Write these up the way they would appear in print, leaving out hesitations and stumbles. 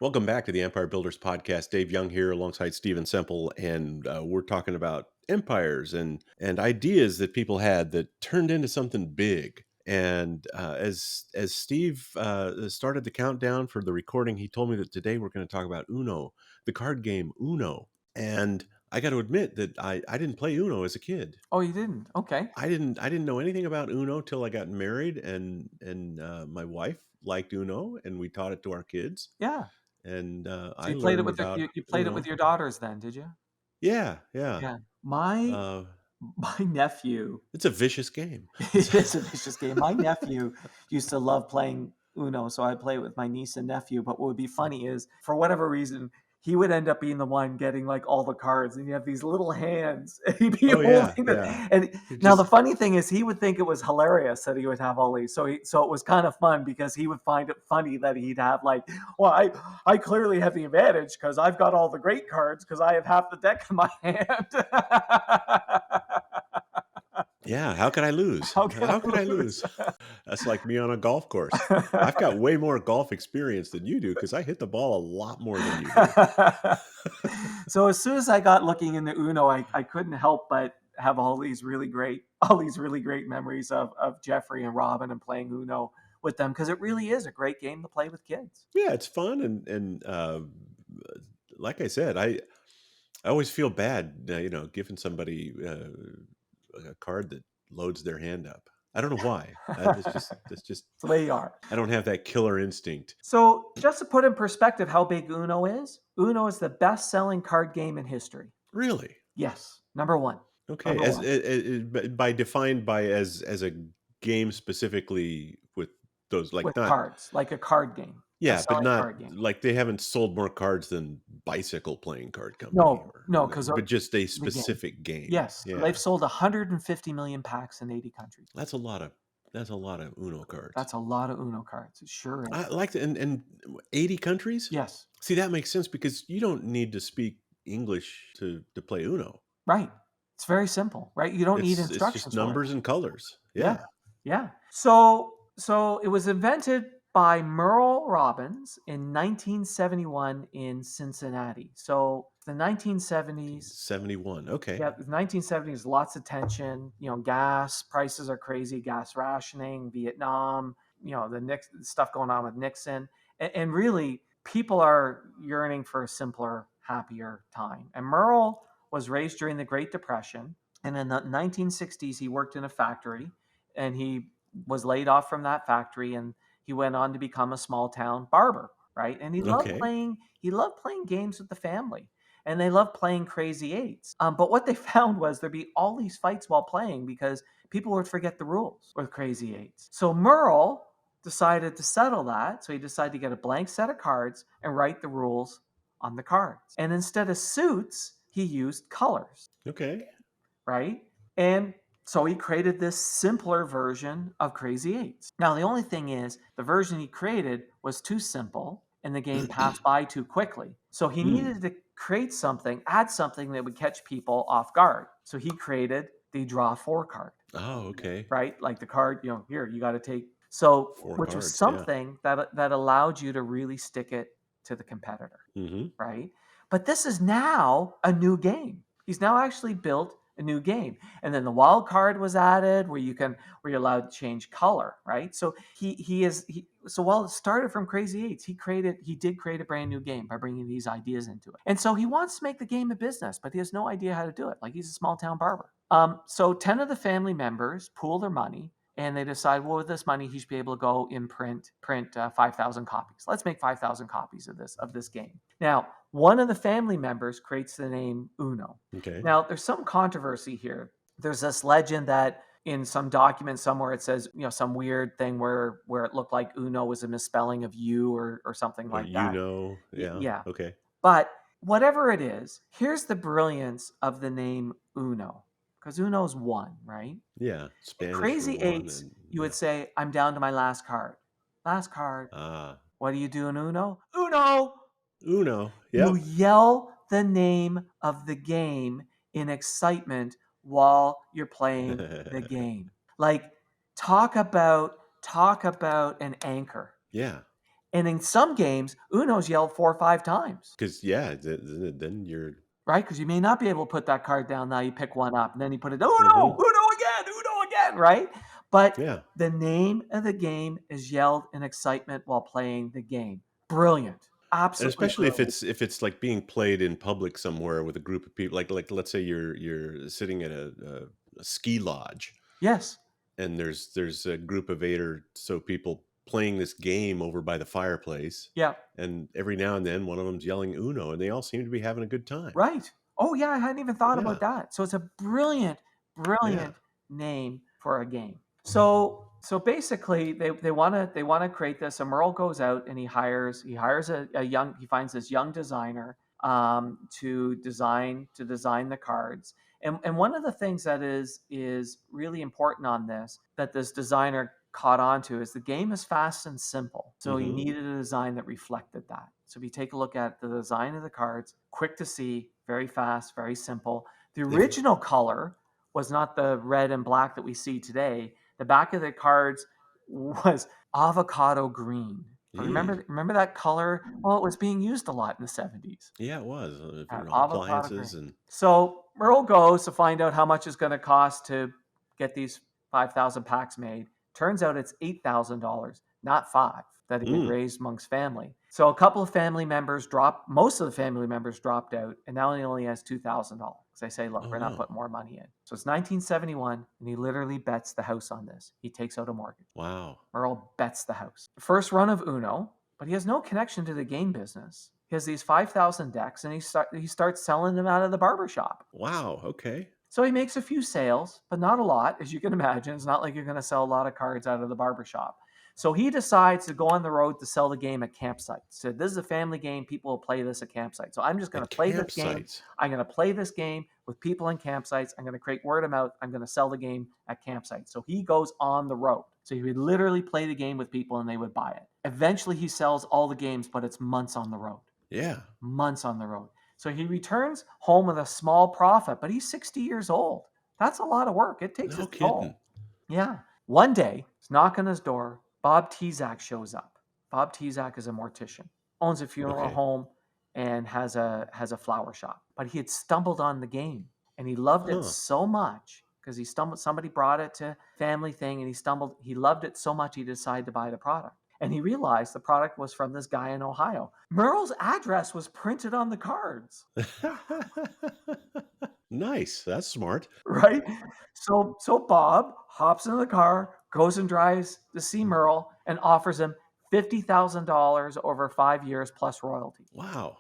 Welcome back to the Empire Builders podcast. Dave Young here, alongside Stephen Semple, and we're talking about empires and ideas that people had that turned into something big. And as Steve started the countdown for the recording, he told me that today we're going to talk about Uno, the card game Uno. And I got to admit that I didn't play Uno as a kid. Oh, you didn't? Okay. I didn't know anything about Uno till I got married, and my wife liked Uno, and we taught it to our kids, Yeah. and So I you played it learned with about you played it with Uno. your daughters then, did you? Yeah, yeah. Yeah. My Uh, my nephew, it's a vicious game. it is a vicious game. My nephew used to love playing Uno, so I play it with my niece and nephew. But what would be funny is, for whatever reason, he would end up being the one getting like all the cards, and you have these little hands, and he'd be Oh yeah, holding the. yeah. And It now the just funny thing is, he would think it was hilarious that he would have all these. So it was kind of fun because he would find it funny that he'd have like, well, I clearly have the advantage because I've got all the great cards because I have half the deck in my hand. yeah. How could I lose? How can How I could I lose? lose? That's like me on a golf course. I've got way more golf experience than you do because I hit the ball a lot more than you do. So as soon as I got looking into Uno, I couldn't help but have all these really great memories of Jeffrey and Robin and playing Uno with them because it really is a great game to play with kids. Yeah, it's fun, and like I said, I always feel bad, giving somebody a card that loads their hand up. I don't know why. That's just It's the way you are. I don't have that killer instinct. So just to put in perspective how big Uno is the best-selling card game in history. Really? Yes, number one. Okay. Number As one. by defined by as a game specifically with those like With not cards, like a card game, yeah, but best-selling not card game. like they haven't sold more cards than Bicycle Playing Card Company No, or no, because but just a the game. specific game. Yes, they've Yeah. sold 150 million packs in 80 countries. That's a lot of that's a lot of Uno cards. That's a lot of Uno cards. It sure I is. like to and 80 countries? Yes, See, that makes sense because you don't need to speak English to play Uno. right. It's very simple, right? You don't need It's just instructions for it. numbers and colors. Yeah, Yeah. yeah. So it was invented by Merle Robbins in 1971 in Cincinnati. So the 1970s. 71. Okay. Yeah, the 1970s, lots of tension. Gas prices are crazy, gas rationing, Vietnam. The stuff going on with Nixon, and really, people are yearning for a simpler, happier time. And Merle was raised during the Great Depression, and in the 1960s, he worked in a factory, and he was laid off from that factory, and he went on to become a small town barber, right? And he loved Okay. playing. He loved playing games with the family and they love playing crazy eights. But what they found was there'd be all these fights while playing because people would forget the rules with crazy eights. So Merle decided to settle that. So he decided to get a blank set of cards and write the rules on the cards. And instead of suits, he used colors, Okay. right? And so he created this simpler version of Crazy Eights. Now, the only thing is, the version he created was too simple and the game passed by too quickly. So he Hmm. needed to create something, add something that would catch people off guard. So he created the draw four card, Oh, okay. right? Like the card, here, you got to take. So, 4 which was cards, yeah. something that allowed you to really stick it to the competitor, Mhm. right? But this is now a new game. He's now actually built a new game. And then the wild card was added where you're allowed to change color, right? So so while it started from Crazy Eights, he did create a brand new game by bringing these ideas into it. And so he wants to make the game a business, but he has no idea how to do it. Like he's a small town barber. So 10 of the family members pool their money and they decide, well, with this money, he should be able to go print 5,000 copies. Let's make 5,000 copies of this game. Now, one of the family members creates the name Uno. Okay. Now, there's some controversy here. There's this legend that in some document somewhere it says, some weird thing where it looked like Uno was a misspelling of you or something Or like that. yeah. Yeah. Okay. But whatever it is, here's the brilliance of the name Uno. Because Uno's one, right? Yeah. At Spanish for Crazy 1 Eights, and you would yeah. say, I'm down to my last card. Last card. Ah, What do you do in Uno? Uno! Uno. You Yep. yell the name of the game in excitement while you're playing the game. Like talk about an anchor. Yeah. And in some games, Uno's yelled 4 or 5 times, Because yeah, then you're right? Because you may not be able to put that card down. Now you pick one up, and then you put it, Uno, Mhm. Uno again, right? But Yeah. the name of the game is yelled in excitement while playing the game. Brilliant. And Absolutely especially brilliant. if it's, like, being played in public somewhere with a group of people, like, let's say you're sitting at a ski lodge, Yes. and there's a group of 8 or so people playing this game over by the fireplace, Yeah. and every now and then, one of them's yelling "Uno," and they all seem to be having a good time. Right. Oh, yeah, I hadn't even thought about Yeah, that. So it's a brilliant, yeah. brilliant name for a game. So basically they wanna create this. And Merle goes out and he hires a young he finds this young designer to design the cards. And one of the things that is really important on this that this designer caught on to is the game is fast and simple. So he Mhm. needed a design that reflected that. So if you take a look at the design of the cards, quick to see, very fast, very simple. The If original color was not the red and black that we see today. The back of the cards was avocado green. mm, Remember that color? Well, it was being used a lot in the 70s. yeah, it was, for Avocado appliances green. and So Merle goes to find out how much it's going to cost to get these 5,000 packs made. Turns out it's $8,000, not five, that he had mm, raised amongst family. So a couple of family members dropped, most of the family members dropped out, and now he only has $2,000. They say, look, oh, we're not no. putting more money in. So it's 1971, and he literally bets the house on this. He takes out a mortgage. Wow. Merle bets the house. First run of Uno, but he has no connection to the game business. He has these 5,000 decks, and he starts selling them out of the barbershop. Wow, okay. So he makes a few sales, but not a lot, as you can imagine. It's not like you're going to sell a lot of cards out of the barbershop. So he decides to go on the road to sell the game at campsites. So this is a family game. People will play this at campsites. So I'm just going At to play this game. campsites. I'm going to play this game with people in campsites. I'm going to create word of mouth. I'm going to sell the game at campsites. So he goes on the road. So he would literally play the game with people and they would buy it. Eventually he sells all the games, but it's months on the road. Yeah. Months on the road. So he returns home with a small profit, but he's 60 years old. That's a lot of work. It takes No its kidding. toll. Yeah. One day, he's knocking on his door. Bob Tezak shows up. Bob Tezak is a mortician, owns a funeral Okay. home, and has a flower shop. But he had stumbled on the game, and he loved it Huh. so much because he stumbled. Somebody brought it to family thing, and he stumbled. He loved it so much he decided to buy the product. And he realized the product was from this guy in Ohio. Merle's address was printed on the cards. Nice, that's smart. Right? So Bob hops in the car, goes and drives to see Merle, and offers him $50,000 over 5 years plus royalty. Wow.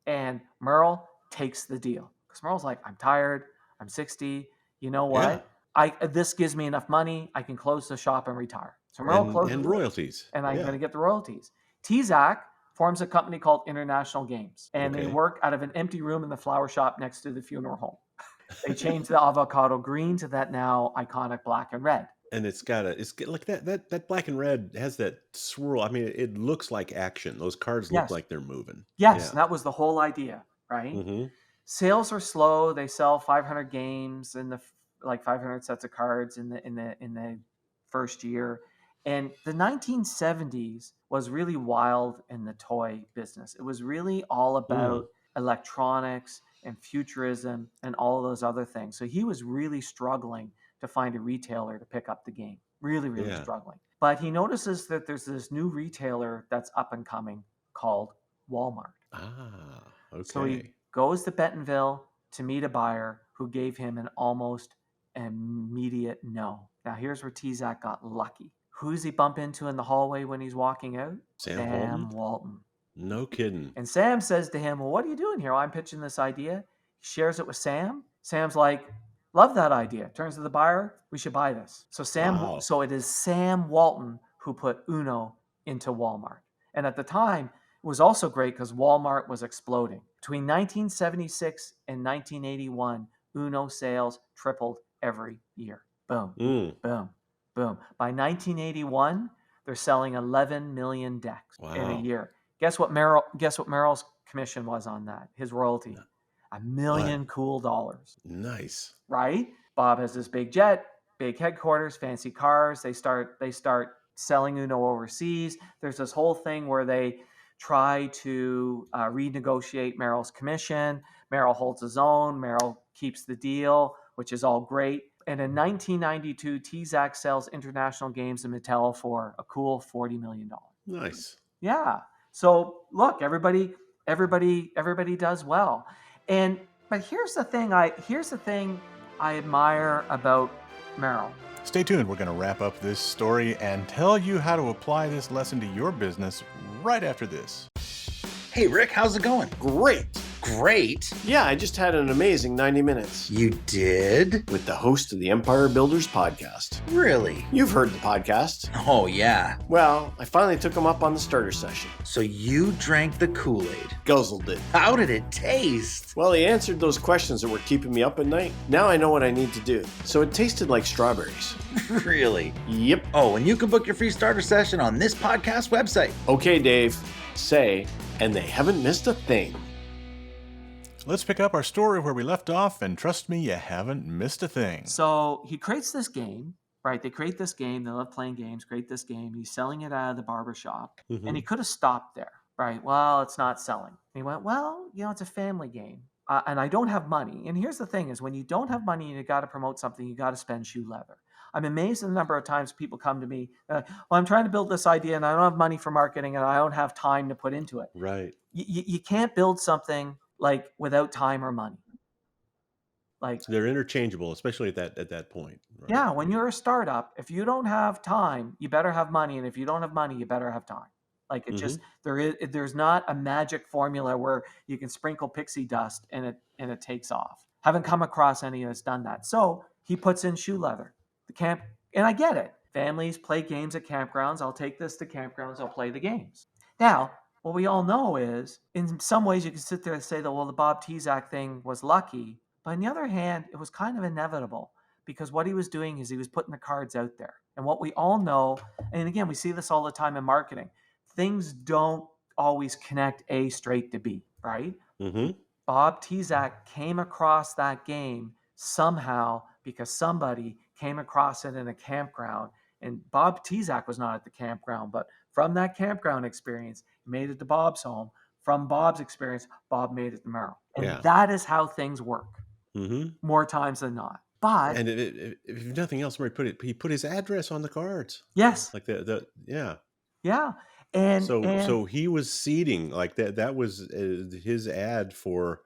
And Merle takes the deal because Merle's like, I'm tired, I'm 60. You know Yeah, what? This gives me enough money. I can close the shop and retire. So Merle and closes it, royalties. and I'm going Yeah, to get the royalties. Tezak forms a company called International Games, and they okay. work out of an empty room in the flower shop next to the funeral home. They changed the avocado green to that now iconic black and red. And like that black and red has that swirl. I mean, it looks like action. Those cards look Yes, like they're moving. yes, Yeah. and that was the whole idea, right? Mhm. Sales are slow. They sell 500 games in the like 500 sets of cards in the first year. And the 1970s was really wild in the toy business. It was really all Mm. about electronics and futurism and all of those other things. So he was really struggling to find a retailer to pick up the game. Really, really Yeah. struggling. But he notices that there's this new retailer that's up and coming called Walmart. Ah, So he okay. goes to Bentonville to meet a buyer who gave him an almost immediate no. Now, here's where Tezak got lucky. Who does he bump into in the hallway when he's walking out? Sam Sam Walton? Walton. No kidding. And Sam says to him, well, what are you doing here? Well, I'm pitching this idea. He shares it with Sam. Sam's like, love that idea. Turns to the buyer, we should buy this. Wow. So it is Sam Walton who put Uno into Walmart. And at the time, it was also great because Walmart was exploding. Between 1976 and 1981, Uno sales tripled every year. Boom, Mm. boom, boom. By 1981, they're selling 11 million decks in a Wow. year. Guess what Merrill's commission was on that? His royalty. A What? million cool dollars, Nice. right? Bob has this big jet, big headquarters, fancy cars. They start selling Uno overseas. There's this whole thing where they try to renegotiate Merrill's commission. Merrill holds his own. Merrill keeps the deal, which is all great. And in 1992, TZAC sells International Games and Mattel for a cool $40 million. Nice. Yeah. So look, everybody does well. But here's the thing I admire about Merrill. Stay tuned. We're going to wrap up this story and tell you how to apply this lesson to your business right after this. Hey, Rick, how's it going? Great. Great. Yeah, I just had an amazing 90 minutes You did? with the host of the Empire Builders podcast. Really? You've heard the podcast. Oh, yeah. Well, I finally took him up on the starter session. So you drank the Kool-Aid. Guzzled it. How did it taste? Well, he answered those questions that were keeping me up at night. Now I know what I need to do. So it tasted like strawberries. Really? Yep. Oh, and you can book your free starter session on this podcast website. Okay, Dave. Say, and they haven't missed a thing. Let's pick up our story where we left off, and trust me, you haven't missed a thing. So he creates this game, right? They create this game. They love playing games, create this game. He's selling it out of the barbershop. Mhm. And he could have stopped there, right? Well, it's not selling. And he went, well, it's a family game. And I don't have money. And here's the thing is when you don't have money and you got to promote something, you got to spend shoe leather. I'm amazed at the number of times people come to me, well, I'm trying to build this idea and I don't have money for marketing and I don't have time to put into it. Right. You can't build something like without time or money. Like, They're interchangeable, especially at that point. Right? yeah, when you're a startup, if you don't have time, you better have money. And if you don't have money, you better have time. Like it just, there's not a magic formula where you can sprinkle pixie dust and it takes off. Haven't come across any that's done that. So he puts in shoe leather. And I get it. Families play games at campgrounds. I'll take this to campgrounds. I'll play the games. Now, what we all know is, in some ways, you can sit there and say that, well, the Bob Tezak thing was lucky. But on the other hand, it was kind of inevitable because what he was doing is he was putting the cards out there. And what we all know, and again, we see this all the time in marketing, things don't always connect A straight to B, right? Mm-hmm. Bob Tezak came across that game somehow because somebody came across it in a campground. And Bob Tezak was not at the campground, but from that campground experience, he made it to Bob's home. From Bob's experience, Bob made it to Merrill. And that is how things work more times than not. But and if nothing else, where he put his address on the cards. Yes. Like Yeah. And so he was seeding like that. That was his ad for,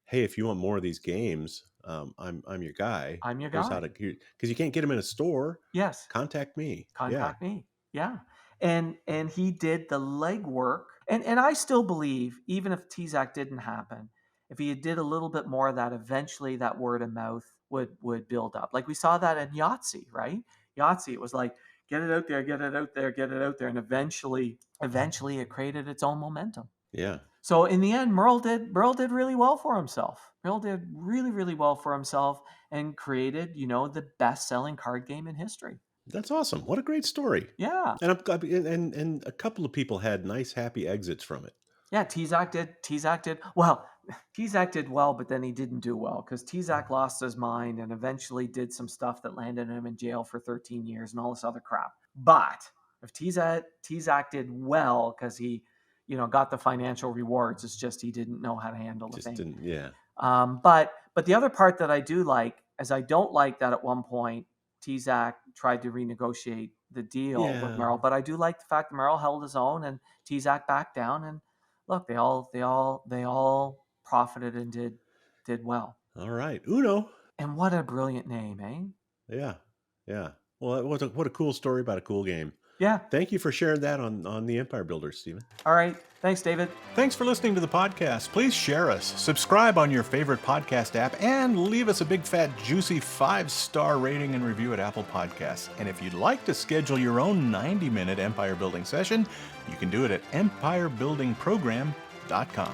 hey, if you want more of these games, I'm your guy. I'm your guy. Because you can't get them in a store. Yes. Contact me. Contact me. Yeah. And he did the legwork. And I still believe, even if Tezak didn't happen, if he did a little bit more of that, eventually that word of mouth would build up. Like we saw that in Yahtzee, right? Yahtzee, it was like, get it out there, get it out there, get it out there. And eventually it created its own momentum. Yeah. So in the end, Merrill did really well for himself. Merrill did really, really well for himself and created, the best-selling card game in history. That's awesome. What a great story. Yeah. And a couple of people had nice, happy exits from it. Yeah, Tezak did. Well, Tezak did well, but then he didn't do well because Tezak lost his mind and eventually did some stuff that landed him in jail for 13 years and all this other crap. But if Tezak did well because he, got the financial rewards, it's just he didn't know how to handle the thing. But the other part that I do like is I don't like that at one point Tezak tried to renegotiate the deal with Merrill, but I do like the fact that Merrill held his own and Tezak backed down, and look, they all profited and did well. All right, Uno. And what a brilliant name, eh? Yeah. Well, what a cool story about a cool game. Yeah. Thank you for sharing that on the Empire Builders, Stephen. All right. Thanks, David. Thanks for listening to the podcast. Please share us, subscribe on your favorite podcast app, and leave us a big, fat, juicy 5-star rating and review at Apple Podcasts. And if you'd like to schedule your own 90-minute empire building session, you can do it at empirebuildingprogram.com.